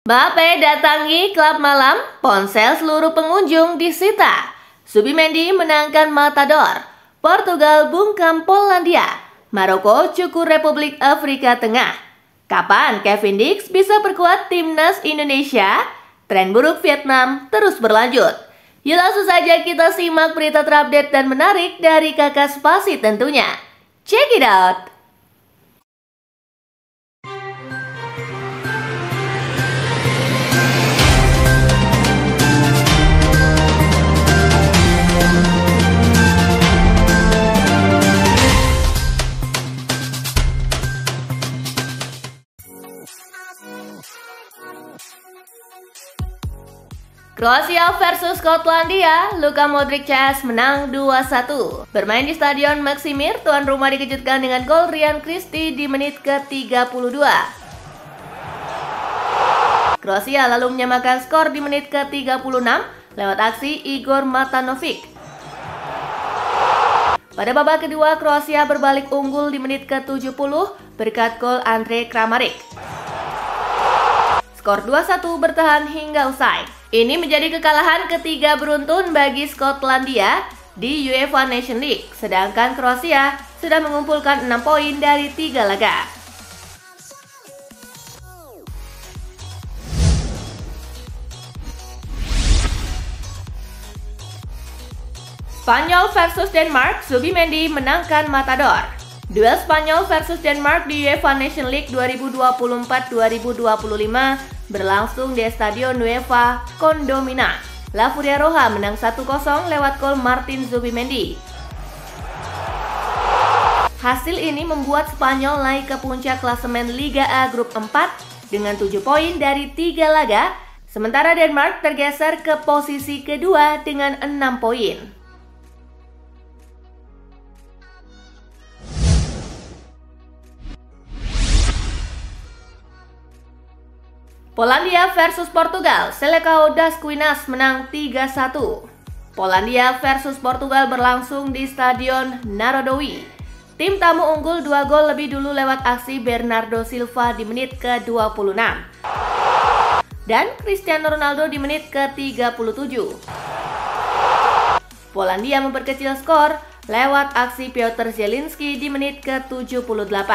Mbappe datangi klub malam, ponsel seluruh pengunjung disita. Zubimendi menangkan Matador. Portugal bungkam Polandia. Maroko cukur Republik Afrika Tengah. Kapan Kevin Dix bisa perkuat timnas Indonesia? Tren buruk Vietnam terus berlanjut. Yuk langsung saja kita simak berita terupdate dan menarik dari Kakak Spasi tentunya. Check it out! Kroasia versus Skotlandia, Luka Modric CS menang 2-1. Bermain di Stadion Maksimir, tuan rumah dikejutkan dengan gol Ryan Christie di menit ke-32. Kroasia lalu menyamakan skor di menit ke-36 lewat aksi Igor Matanovic. Pada babak kedua, Kroasia berbalik unggul di menit ke-70 berkat gol Andre Kramaric. Skor 2-1 bertahan hingga usai. Ini menjadi kekalahan ketiga beruntun bagi Skotlandia di UEFA Nations League, sedangkan Kroasia sudah mengumpulkan 6 poin dari 3 laga. Spanyol versus Denmark, Zubimendi menangkan Matador. Duel Spanyol versus Denmark di UEFA Nations League 2024-2025 berlangsung di Stadion UEFA Condomina. La Furia Roja menang 1-0 lewat gol Martin Zubimendi. Hasil ini membuat Spanyol naik ke puncak klasemen Liga A Grup 4 dengan 7 poin dari 3 laga, sementara Denmark tergeser ke posisi kedua dengan 6 poin. Polandia versus Portugal, Seleção das Quinas menang 3-1. Polandia versus Portugal berlangsung di Stadion Narodowi. Tim tamu unggul 2 gol lebih dulu lewat aksi Bernardo Silva di menit ke-26 dan Cristiano Ronaldo di menit ke-37. Polandia memperkecil skor lewat aksi Piotr Zielinski di menit ke-78.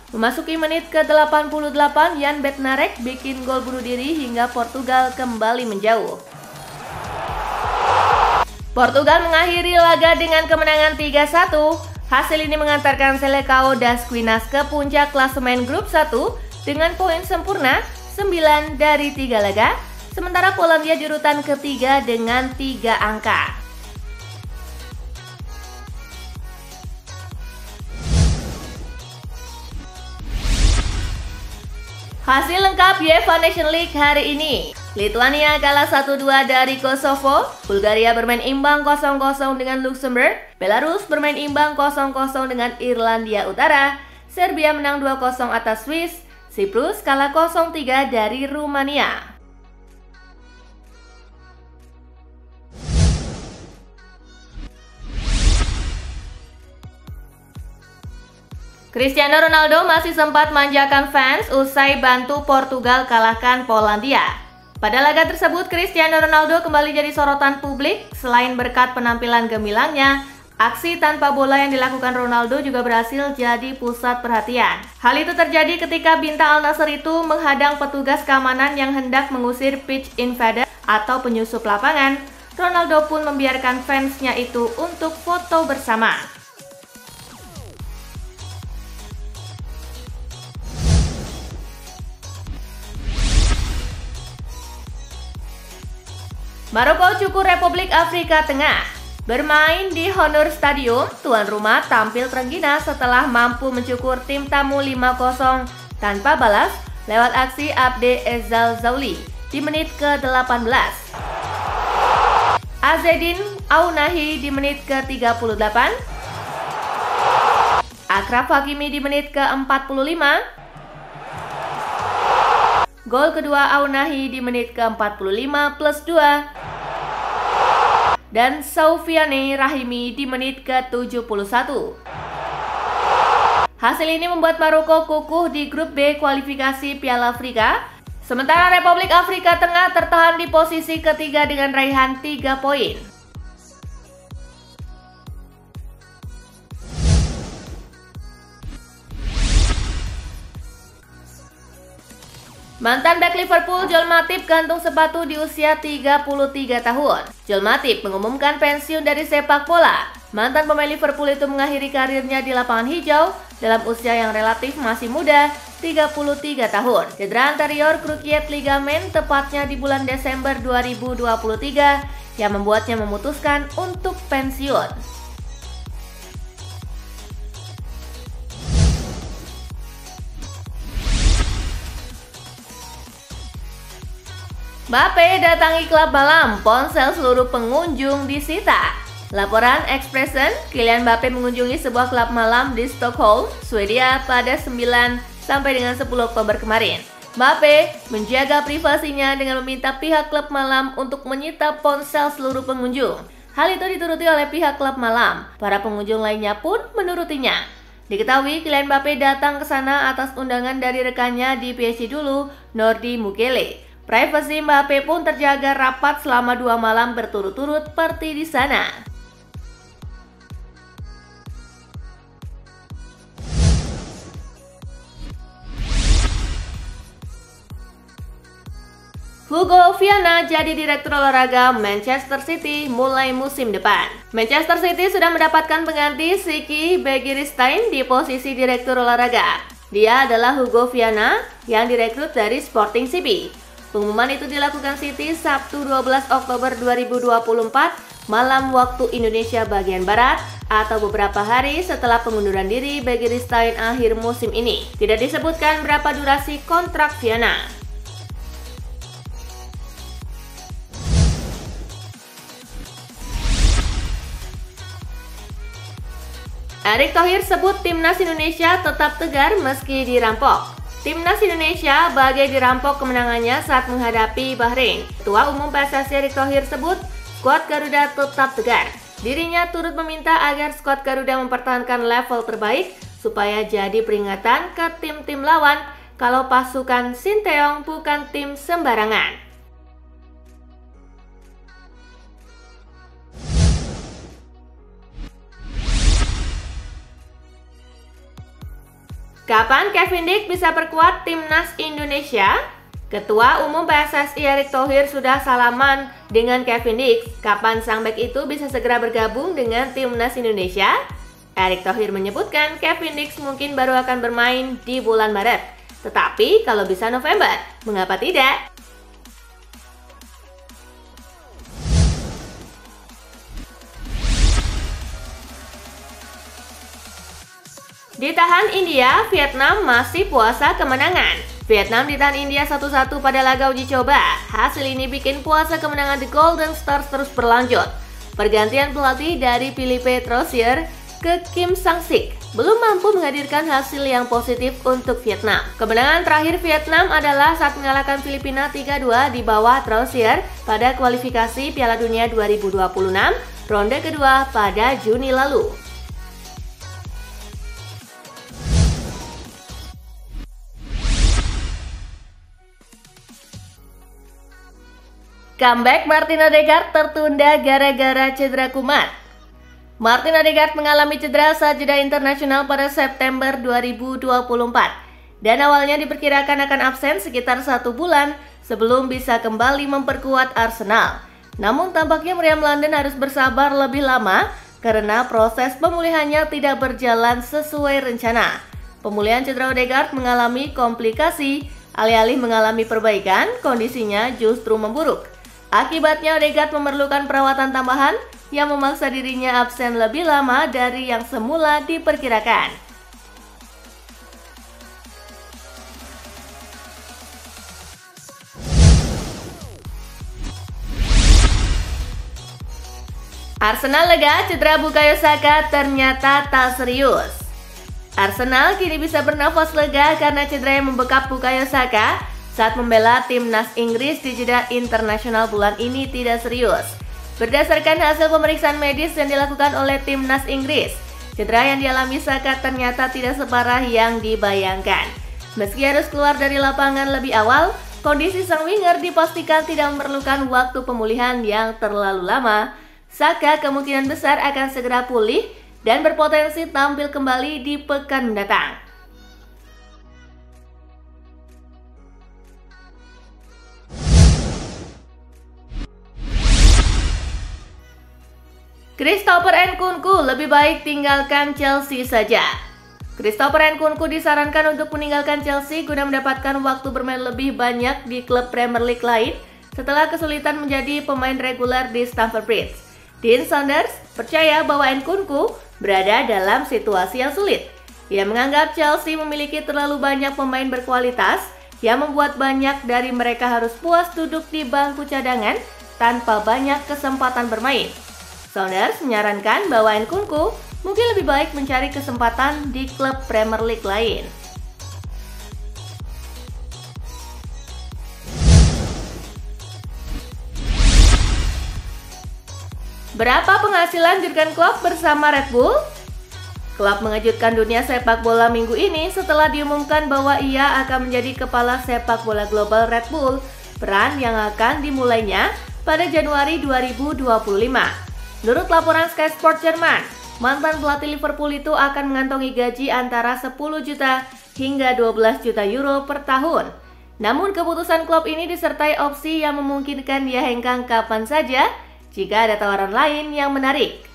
Memasuki menit ke-88, Jan Bednarek bikin gol bunuh diri hingga Portugal kembali menjauh. Portugal mengakhiri laga dengan kemenangan 3-1. Hasil ini mengantarkan Seleção das Quinas ke puncak klasemen grup 1 dengan poin sempurna 9 dari 3 laga, sementara Polandia di urutan ketiga dengan 3 angka. Hasil lengkap UEFA Nations League hari ini. Lituania kalah 1-2 dari Kosovo, Bulgaria bermain imbang 0-0 dengan Luxembourg, Belarus bermain imbang 0-0 dengan Irlandia Utara, Serbia menang 2-0 atas Swiss, Siprus kalah 0-3 dari Rumania. Cristiano Ronaldo masih sempat manjakan fans usai bantu Portugal kalahkan Polandia. Pada laga tersebut, Cristiano Ronaldo kembali jadi sorotan publik. Selain berkat penampilan gemilangnya, aksi tanpa bola yang dilakukan Ronaldo juga berhasil jadi pusat perhatian. Hal itu terjadi ketika bintang Al Nassr itu menghadang petugas keamanan yang hendak mengusir pitch invader atau penyusup lapangan. Ronaldo pun membiarkan fansnya itu untuk foto bersama. Maroko cukur Republik Afrika Tengah. Bermain di Honor Stadium, tuan rumah tampil terengginas setelah mampu mencukur tim tamu 5-0 tanpa balas lewat aksi Abde Ezzalzouli di menit ke-18. Azzedine Ounahi di menit ke-38. Achraf Hakimi di menit ke-45. Gol kedua Ounahi di menit ke-45 plus 2. Dan Soufiane Rahimi di menit ke-71. Hasil ini membuat Maroko kukuh di grup B kualifikasi Piala Afrika. Sementara Republik Afrika Tengah tertahan di posisi ketiga dengan raihan 3 poin. Mantan bek Liverpool Joel Matip gantung sepatu di usia 33 tahun. Joel Matip mengumumkan pensiun dari sepak bola. Mantan pemain Liverpool itu mengakhiri karirnya di lapangan hijau dalam usia yang relatif masih muda, 33 tahun. Cedera anterior cruciate ligamen tepatnya di bulan Desember 2023 yang membuatnya memutuskan untuk pensiun. Mbappe datangi klub malam, ponsel seluruh pengunjung disita. Laporan Expressen, Kylian Mbappe mengunjungi sebuah klub malam di Stockholm, Swedia pada 9 sampai dengan 10 Oktober kemarin. Mbappe menjaga privasinya dengan meminta pihak klub malam untuk menyita ponsel seluruh pengunjung. Hal itu dituruti oleh pihak klub malam. Para pengunjung lainnya pun menurutinya. Diketahui Kylian Mbappe datang ke sana atas undangan dari rekannya di PSG dulu, Nordi Mukiele. Privasi Mbappe pun terjaga rapat selama 2 malam berturut-turut party di sana. Hugo Viana jadi direktur olahraga Manchester City mulai musim depan. Manchester City sudah mendapatkan pengganti Siki Begiristain di posisi direktur olahraga. Dia adalah Hugo Viana yang direkrut dari Sporting CP. Pengumuman itu dilakukan City Sabtu 12 Oktober 2024 malam waktu Indonesia bagian Barat atau beberapa hari setelah pengunduran diri Begiristain akhir musim ini. Tidak disebutkan berapa durasi kontrak Viana. Erick Thohir sebut timnas Indonesia tetap tegar meski dirampok. Timnas Indonesia bagai dirampok kemenangannya saat menghadapi Bahrain. Ketua Umum PSSI Erick Thohir sebut skuad Garuda tetap tegar. Dirinya turut meminta agar skuad Garuda mempertahankan level terbaik supaya jadi peringatan ke tim-tim lawan kalau pasukan Sinteyong bukan tim sembarangan. Kapan Kevin Dick bisa perkuat timnas Indonesia? Ketua Umum PSSI Erick Thohir sudah salaman dengan Kevin Dick. Kapan sang bek itu bisa segera bergabung dengan timnas Indonesia? Erick Thohir menyebutkan Kevin Dick mungkin baru akan bermain di bulan Maret. Tetapi kalau bisa November, mengapa tidak? Ditahan India, Vietnam masih puasa kemenangan. Vietnam ditahan India 1-1 pada laga uji coba. Hasil ini bikin puasa kemenangan The Golden Stars terus berlanjut. Pergantian pelatih dari Philippe Troussier ke Kim Sang-sik belum mampu menghadirkan hasil yang positif untuk Vietnam. Kemenangan terakhir Vietnam adalah saat mengalahkan Filipina 3-2 di bawah Troussier pada kualifikasi Piala Dunia 2026 ronde kedua pada Juni lalu. Comeback Martin Odegaard tertunda gara-gara cedera kumat. Martin Odegaard mengalami cedera saat jeda internasional pada September 2024 dan awalnya diperkirakan akan absen sekitar 1 bulan sebelum bisa kembali memperkuat Arsenal. Namun tampaknya Meriam London harus bersabar lebih lama karena proses pemulihannya tidak berjalan sesuai rencana. Pemulihan cedera Odegaard mengalami komplikasi, alih-alih mengalami perbaikan, kondisinya justru memburuk. Akibatnya Odegaard memerlukan perawatan tambahan yang memaksa dirinya absen lebih lama dari yang semula diperkirakan. Arsenal lega cedera Bukayo Saka ternyata tak serius. Arsenal kini bisa bernafas lega karena cedera yang membekap Bukayo Saka saat membela timnas Inggris di jeda internasional bulan ini tidak serius. Berdasarkan hasil pemeriksaan medis yang dilakukan oleh timnas Inggris, Cedera yang dialami Saka ternyata tidak separah yang dibayangkan. Meski harus keluar dari lapangan lebih awal, kondisi sang winger dipastikan tidak memerlukan waktu pemulihan yang terlalu lama. Saka kemungkinan besar akan segera pulih dan berpotensi tampil kembali di pekan mendatang. Christopher Nkunku lebih baik tinggalkan Chelsea saja. Christopher Nkunku disarankan untuk meninggalkan Chelsea guna mendapatkan waktu bermain lebih banyak di klub Premier League lain setelah kesulitan menjadi pemain reguler di Stamford Bridge. Dean Saunders percaya bahwa Nkunku berada dalam situasi yang sulit. Ia menganggap Chelsea memiliki terlalu banyak pemain berkualitas yang membuat banyak dari mereka harus puas duduk di bangku cadangan tanpa banyak kesempatan bermain. Saunders menyarankan bahwa Nkunku mungkin lebih baik mencari kesempatan di klub Premier League lain. Berapa penghasilan Jurgen Klopp bersama Red Bull? Klopp mengejutkan dunia sepak bola minggu ini setelah diumumkan bahwa ia akan menjadi kepala sepak bola global Red Bull, peran yang akan dimulainya pada Januari 2025. Menurut laporan Sky Sports Jerman, mantan pelatih Liverpool itu akan mengantongi gaji antara 10 juta hingga 12 juta euro per tahun. Namun keputusan Klopp ini disertai opsi yang memungkinkan dia hengkang kapan saja jika ada tawaran lain yang menarik.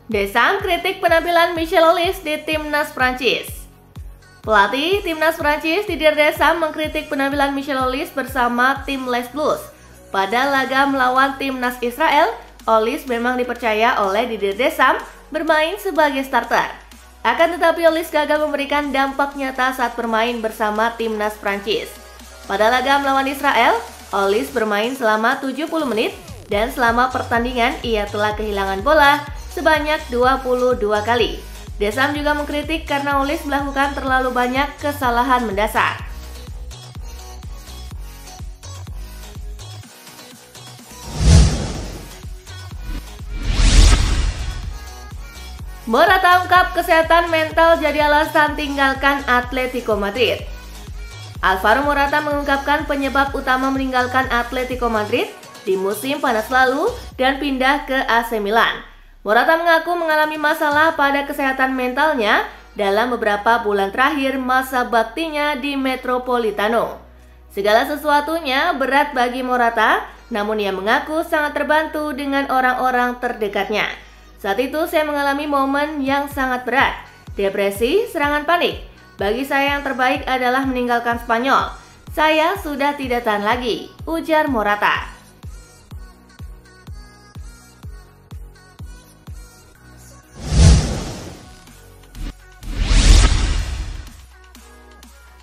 Deschamps kritik penampilan Michel Aulis di timnas Prancis. Pelatih timnas Prancis Didier Deschamps mengkritik penampilan Michel Aulis bersama tim Les Blues. Pada laga melawan timnas Israel, Aulis memang dipercaya oleh Didier Deschamps bermain sebagai starter. Akan tetapi Aulis gagal memberikan dampak nyata saat bermain bersama timnas Prancis. Pada laga melawan Israel, Aulis bermain selama 70 menit dan selama pertandingan ia telah kehilangan bola sebanyak 22 kali. Deschamps juga mengkritik karena Aulis melakukan terlalu banyak kesalahan mendasar. Morata ungkap kesehatan mental jadi alasan tinggalkan Atletico Madrid. Alvaro Morata mengungkapkan penyebab utama meninggalkan Atletico Madrid di musim panas lalu dan pindah ke AC Milan. Morata mengaku mengalami masalah pada kesehatan mentalnya dalam beberapa bulan terakhir masa baktinya di Metropolitano. Segala sesuatunya berat bagi Morata, namun ia mengaku sangat terbantu dengan orang-orang terdekatnya. Saat itu saya mengalami momen yang sangat berat, depresi, serangan panik. Bagi saya yang terbaik adalah meninggalkan Spanyol. Saya sudah tidak tahan lagi, ujar Morata.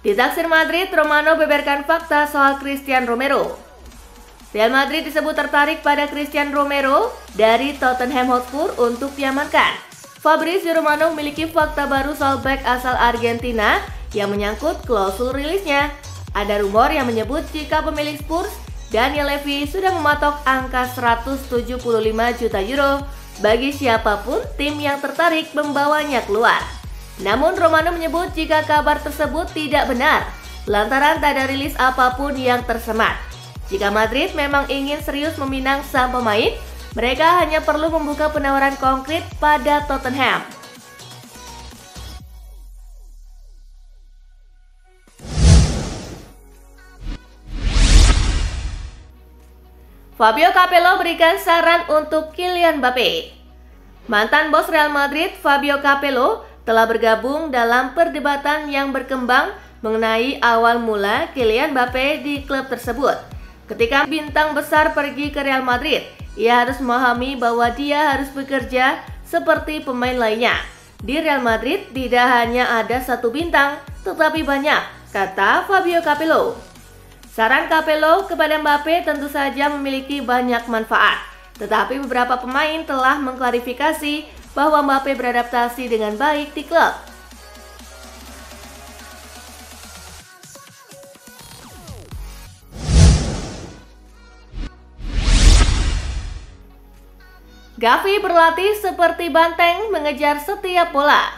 Ditaksir Madrid, Romano beberkan fakta soal Christian Romero. Real Madrid disebut tertarik pada Christian Romero dari Tottenham Hotspur untuk diamankan. Fabrizio Romano memiliki fakta baru soal bek asal Argentina yang menyangkut klausul rilisnya. Ada rumor yang menyebut jika pemilik Spurs, Daniel Levy, sudah mematok angka 175 juta euro bagi siapapun tim yang tertarik membawanya keluar. Namun Romano menyebut jika kabar tersebut tidak benar, lantaran tak ada rilis apapun yang tersemat. Jika Madrid memang ingin serius meminang sang pemain, mereka hanya perlu membuka penawaran konkret pada Tottenham. Fabio Capello berikan saran untuk Kylian Mbappe. Mantan bos Real Madrid, Fabio Capello, telah bergabung dalam perdebatan yang berkembang mengenai awal mula Kylian Mbappe di klub tersebut. Ketika bintang besar pergi ke Real Madrid, ia harus memahami bahwa dia harus bekerja seperti pemain lainnya. Di Real Madrid tidak hanya ada satu bintang, tetapi banyak, kata Fabio Capello. Saran Capello kepada Mbappe tentu saja memiliki banyak manfaat, tetapi beberapa pemain telah mengklarifikasi bahwa Mbappe beradaptasi dengan baik di klub. Gavi berlatih seperti banteng mengejar setiap bola.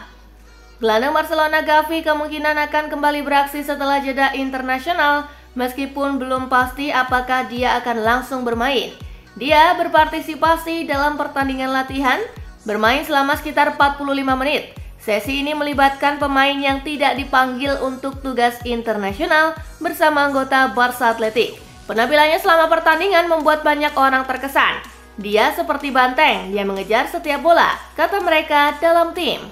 Gelandang Barcelona Gavi kemungkinan akan kembali beraksi setelah jeda internasional, meskipun belum pasti apakah dia akan langsung bermain. Dia berpartisipasi dalam pertandingan latihan, bermain selama sekitar 45 menit. Sesi ini melibatkan pemain yang tidak dipanggil untuk tugas internasional bersama anggota Barca Athletic. Penampilannya selama pertandingan membuat banyak orang terkesan. Dia seperti banteng, dia mengejar setiap bola, kata mereka dalam tim.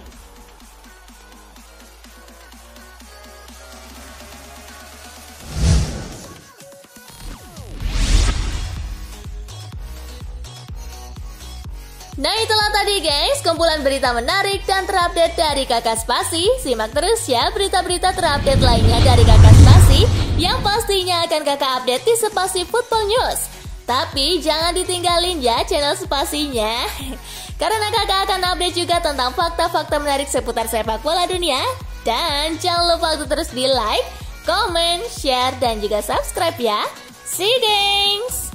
Nah, itulah tadi guys, kumpulan berita menarik dan terupdate dari Kakak Spasi. Simak terus ya berita-berita terupdate lainnya dari Kakak Spasi yang pastinya akan Kakak update di Spasi Football News. Tapi jangan ditinggalin ya channel Spasinya, karena kakak akan update juga tentang fakta-fakta menarik seputar sepak bola dunia. Dan jangan lupa untuk terus di like, comment, share, dan juga subscribe ya. See you guys!